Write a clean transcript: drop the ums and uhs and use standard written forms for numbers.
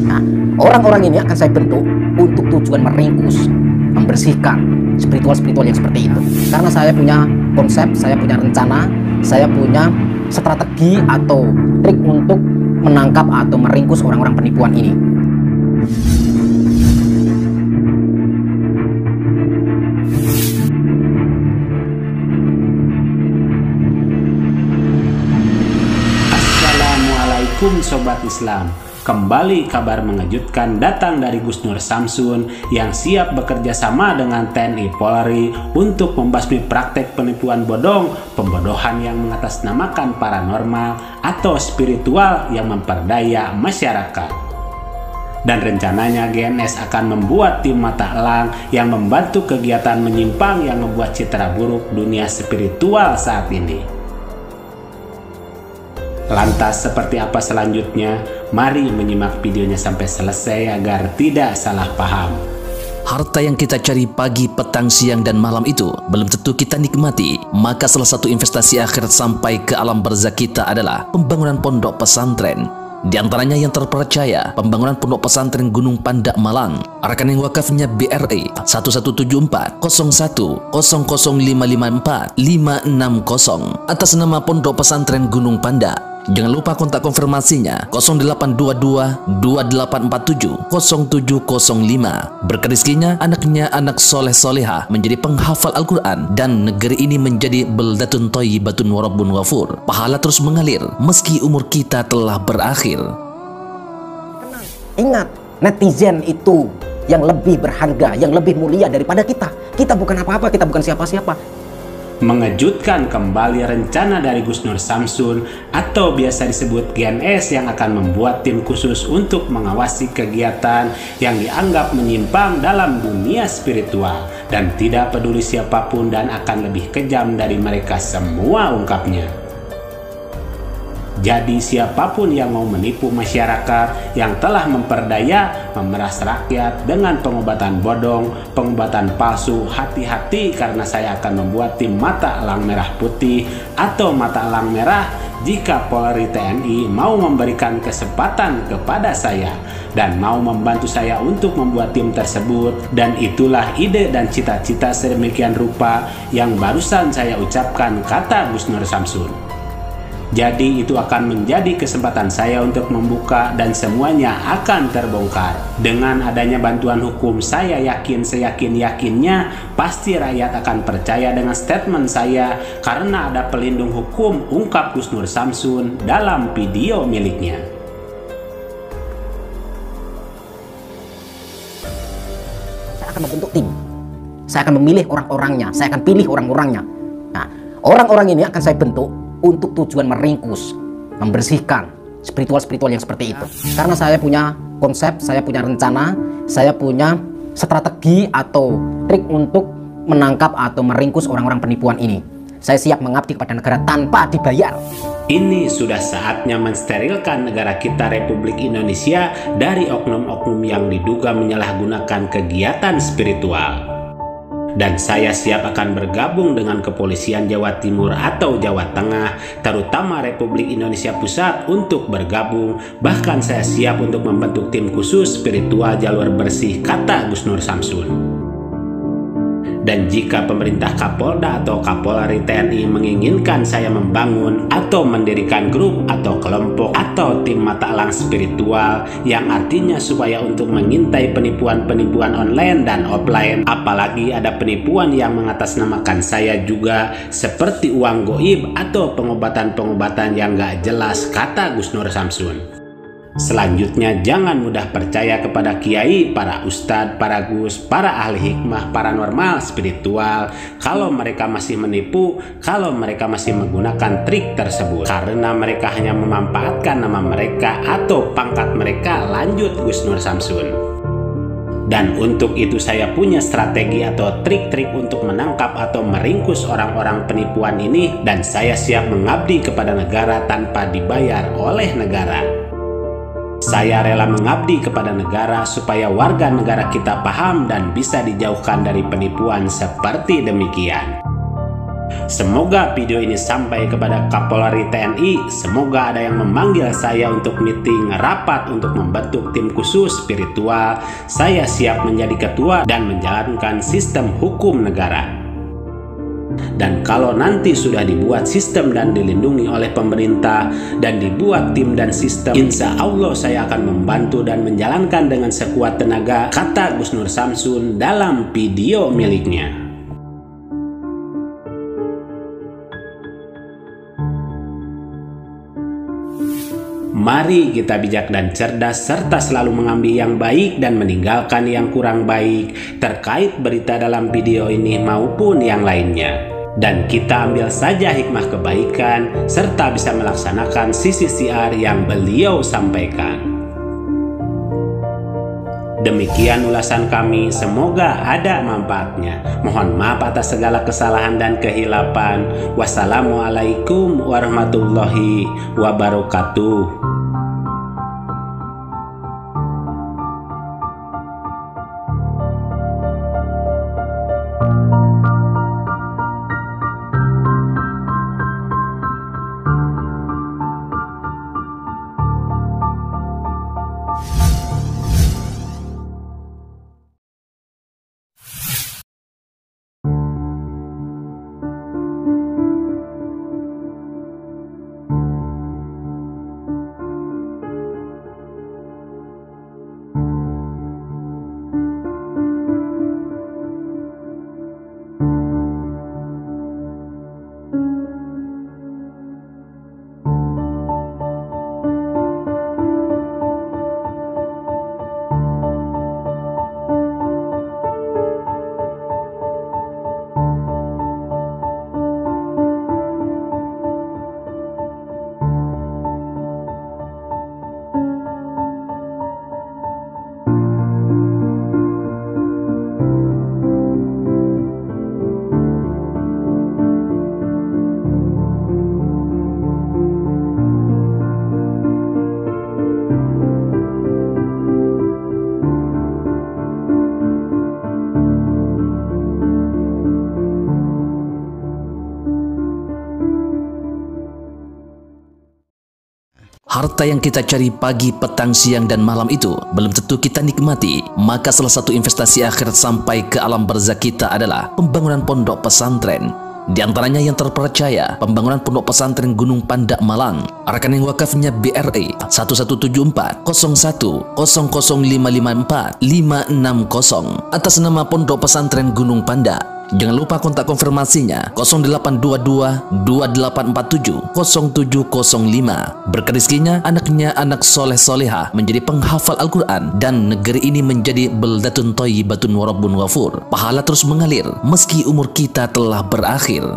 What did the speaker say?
Nah, orang-orang ini akan saya bentuk untuk tujuan meringkus, membersihkan spiritual yang seperti itu. Karena saya punya konsep, saya punya rencana, saya punya strategi atau trik untuk menangkap atau meringkus orang-orang penipuan ini. Assalamualaikum Sobat Islam. Kembali kabar mengejutkan datang dari Gus Nur Samsun yang siap bekerja sama dengan TNI Polri untuk membasmi praktek penipuan bodong, pembodohan yang mengatasnamakan paranormal atau spiritual yang memperdaya masyarakat. Dan rencananya GNS akan membuat tim mata elang yang membantu kegiatan menyimpang yang membuat citra buruk dunia spiritual saat ini. Lantas seperti apa selanjutnya? Mari menyimak videonya sampai selesai agar tidak salah paham. Harta yang kita cari pagi, petang, siang, dan malam itu belum tentu kita nikmati. Maka salah satu investasi akhirat sampai ke alam barzakh kita adalah pembangunan pondok pesantren. Di antaranya yang terpercaya, pembangunan pondok pesantren Gunung Panda Malang. Rekening wakafnya BRI 1174 01 00554 560 atas nama Pondok Pesantren Gunung Panda. Jangan lupa kontak konfirmasinya 0822 2847 0705. Berkah rezekinya anaknya anak soleh soleha menjadi penghafal Al-Quran dan negeri ini menjadi beldatun thayyibatun wa rabbun ghafur. Pahala terus mengalir meski umur kita telah berakhir. Ingat, netizen itu yang lebih berharga, yang lebih mulia daripada kita. Kita bukan apa-apa, kita bukan siapa-siapa. Mengejutkan kembali rencana dari Gus Nur Samsun atau biasa disebut GNS yang akan membuat tim khusus untuk mengawasi kegiatan yang dianggap menyimpang dalam dunia spiritual dan tidak peduli siapapun dan akan lebih kejam dari mereka semua, ungkapnya. Jadi siapapun yang mau menipu masyarakat yang telah memperdaya, memeras rakyat dengan pengobatan bodong, pengobatan palsu, hati-hati karena saya akan membuat tim mata elang merah putih atau mata elang merah jika Polri TNI mau memberikan kesempatan kepada saya dan mau membantu saya untuk membuat tim tersebut. Dan itulah ide dan cita-cita sedemikian rupa yang barusan saya ucapkan, kata Gus Nur Samsun. Jadi itu akan menjadi kesempatan saya untuk membuka dan semuanya akan terbongkar. Dengan adanya bantuan hukum, saya yakin seyakin-yakinnya pasti rakyat akan percaya dengan statement saya karena ada pelindung hukum, ungkap Gus Nur Samsun dalam video miliknya. Saya akan membentuk tim. Saya akan memilih orang-orangnya, saya akan pilih orang-orangnya. Nah, orang-orang ini akan saya bentuk untuk tujuan meringkus, membersihkan spiritual yang seperti itu. Karena saya punya konsep, saya punya rencana, saya punya strategi atau trik untuk menangkap atau meringkus orang-orang penipuan ini. Saya siap mengabdi kepada negara tanpa dibayar. Ini sudah saatnya mensterilkan negara kita Republik Indonesia dari oknum-oknum yang diduga menyalahgunakan kegiatan spiritual. Dan saya siap akan bergabung dengan Kepolisian Jawa Timur atau Jawa Tengah, terutama Republik Indonesia Pusat untuk bergabung. Bahkan saya siap untuk membentuk tim khusus spiritual jalur bersih, kata Gus Nur Samsun. Dan jika pemerintah Kapolda atau Kapolri TNI menginginkan saya membangun atau mendirikan grup atau kelompok atau tim mata elang spiritual yang artinya supaya untuk mengintai penipuan-penipuan online dan offline, apalagi ada penipuan yang mengatasnamakan saya juga seperti uang goib atau pengobatan-pengobatan yang gak jelas, kata Gus Nur Samsun. Selanjutnya, jangan mudah percaya kepada kiai, para ustadz, para gus, para ahli hikmah, paranormal, spiritual kalau mereka masih menipu, kalau mereka masih menggunakan trik tersebut karena mereka hanya memanfaatkan nama mereka atau pangkat mereka, lanjut Gus Nur Samsun. Dan untuk itu saya punya strategi atau trik-trik untuk menangkap atau meringkus orang-orang penipuan ini, dan saya siap mengabdi kepada negara tanpa dibayar oleh negara. Saya rela mengabdi kepada negara supaya warga negara kita paham dan bisa dijauhkan dari penipuan seperti demikian. Semoga video ini sampai kepada Kapolri TNI. Semoga ada yang memanggil saya untuk meeting rapat untuk membentuk tim khusus spiritual. Saya siap menjadi ketua dan menjalankan sistem hukum negara. Dan kalau nanti sudah dibuat sistem dan dilindungi oleh pemerintah dan dibuat tim dan sistem, insya Allah saya akan membantu dan menjalankan dengan sekuat tenaga, kata Gus Nur Samsun dalam video miliknya. Mari kita bijak dan cerdas serta selalu mengambil yang baik dan meninggalkan yang kurang baik terkait berita dalam video ini maupun yang lainnya. Dan kita ambil saja hikmah kebaikan serta bisa melaksanakan sisi siar yang beliau sampaikan. Demikian ulasan kami, semoga ada manfaatnya. Mohon maaf atas segala kesalahan dan kehilapan. Wassalamualaikum warahmatullahi wabarakatuh. Harta yang kita cari pagi, petang, siang, dan malam itu belum tentu kita nikmati. Maka salah satu investasi akhirat sampai ke alam barzakh kita adalah pembangunan pondok pesantren. Di antaranya yang terpercaya, pembangunan pondok pesantren Gunung Panda Malang. Rekening wakafnya BRI 1174 01 00554 560 atas nama Pondok Pesantren Gunung Panda. Jangan lupa kontak konfirmasinya 0822 2847 0705. Berkah rezekinya anaknya anak soleh soleha menjadi penghafal Al-Quran dan negeri ini menjadi beldatun thayyibatun wa rabbun ghafur. Pahala terus mengalir meski umur kita telah berakhir.